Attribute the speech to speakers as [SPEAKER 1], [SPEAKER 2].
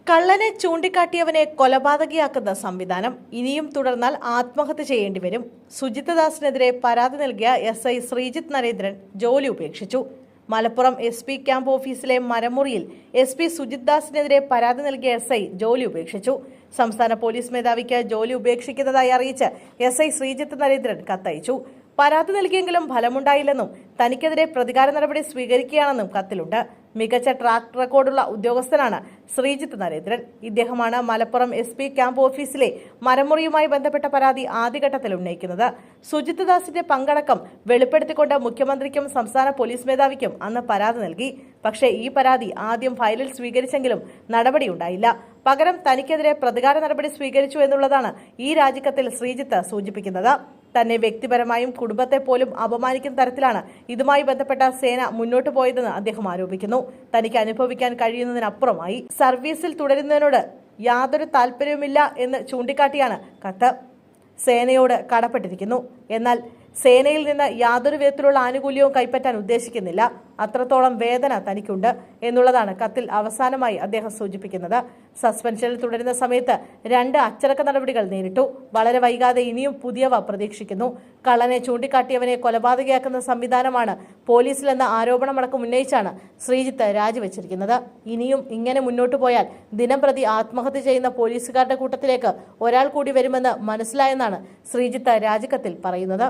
[SPEAKER 1] കള്ളനെ ചൂണ്ടിക്കാട്ടിയവനെ കൊലപാതകിയാക്കുന്ന സംവിധാനം ഇനിയും തുടർന്നാൽ ആത്മഹത്യ ചെയ്യേണ്ടി വരും. സുജിത് ദാസിനെതിരെ പരാതി നൽകിയ SI ശ്രീജിത്ത് നരേന്ദ്രൻ ജോലി ഉപേക്ഷിച്ചു. മലപ്പുറം SP ക്യാമ്പ് ഓഫീസിലെ മരമുറിയിൽ SP സുജിത് ദാസിനെതിരെ പരാതി നൽകിയ SI ജോലി ഉപേക്ഷിച്ചു. സംസ്ഥാന പോലീസ് മേധാവിക്ക് ജോലി ഉപേക്ഷിക്കുന്നതായി അറിയിച്ച് SI ശ്രീജിത്ത് നരേന്ദ്രൻ കത്തയച്ചു. പരാതി നൽകിയെങ്കിലും ഫലമുണ്ടായില്ലെന്നും തനിക്കെതിരെ പ്രതികാര നടപടി സ്വീകരിക്കുകയാണെന്നും കത്തിലുണ്ട്. മികച്ച ട്രാക്ക് റെക്കോർഡുള്ള ഉദ്യോഗസ്ഥനാണ് ശ്രീജിത്ത് നരേന്ദ്രൻ. ഇദ്ദേഹമാണ് മലപ്പുറം SP ക്യാമ്പ് ഓഫീസിലെ മരമുറിയുമായി ബന്ധപ്പെട്ട പരാതി ആദ്യഘട്ടത്തിൽ ഉന്നയിക്കുന്നത്. സുജിത് ദാസിന്റെ പങ്കടക്കം വെളിപ്പെടുത്തിക്കൊണ്ട് മുഖ്യമന്ത്രിക്കും സംസ്ഥാന പോലീസ് മേധാവിക്കും അന്ന് പരാതി നൽകി. പക്ഷേ ഈ പരാതി ആദ്യം ഫയലിൽ സ്വീകരിച്ചെങ്കിലും നടപടിയുണ്ടായില്ല. പകരം തനിക്കെതിരെ പ്രതികാര നടപടി സ്വീകരിച്ചു എന്നുള്ളതാണ് ഈ രാജിക്കത്തിൽ ശ്രീജിത്ത് സൂചിപ്പിക്കുന്നത്. തന്നെ വ്യക്തിപരമായും കുടുംബത്തെ പോലും അപമാനിക്കുന്ന തരത്തിലാണ് ഇതുമായി ബന്ധപ്പെട്ട സേന മുന്നോട്ടു പോയതെന്ന് അദ്ദേഹം ആരോപിക്കുന്നു. തനിക്ക് അനുഭവിക്കാൻ കഴിയുന്നതിനപ്പുറമായി സർവീസിൽ തുടരുന്നതിനോട് യാതൊരു താല്പര്യവുമില്ല എന്ന് ചൂണ്ടിക്കാട്ടിയാണ് കത്ത്. സേനയോട് കടപ്പെട്ടിരിക്കുന്നു, എന്നാൽ സേനയിൽ നിന്ന് യാതൊരു വിധത്തിലുള്ള ആനുകൂല്യവും കൈപ്പറ്റാൻ ഉദ്ദേശിക്കുന്നില്ല. അത്രത്തോളം വേദന തനിക്കുണ്ട് എന്നുള്ളതാണ് കത്തിൽ അവസാനമായി അദ്ദേഹം സൂചിപ്പിക്കുന്നത്. സസ്പെൻഷനിൽ തുടരുന്ന സമയത്ത് 2 അച്ചടക്ക നടപടികൾ നേരിട്ടു. വളരെ വൈകാതെ ഇനിയും പുതിയവ പ്രതീക്ഷിക്കുന്നു. കള്ളനെ ചൂണ്ടിക്കാട്ടിയവനെ കൊലപാതകയാക്കുന്ന സംവിധാനമാണ് പോലീസിലെന്ന ആരോപണമടക്കം ഉന്നയിച്ചാണ് ശ്രീജിത്ത് രാജിവെച്ചിരിക്കുന്നത്. ഇനിയും ഇങ്ങനെ മുന്നോട്ടു പോയാൽ ദിനംപ്രതി ആത്മഹത്യ ചെയ്യുന്ന പോലീസുകാരുടെ കൂട്ടത്തിലേക്ക് ഒരാൾ കൂടി വരുമെന്ന് മനസ്സിലായെന്നാണ് ശ്രീജിത്ത് രാജിക്കത്തിൽ പറയുന്നത്.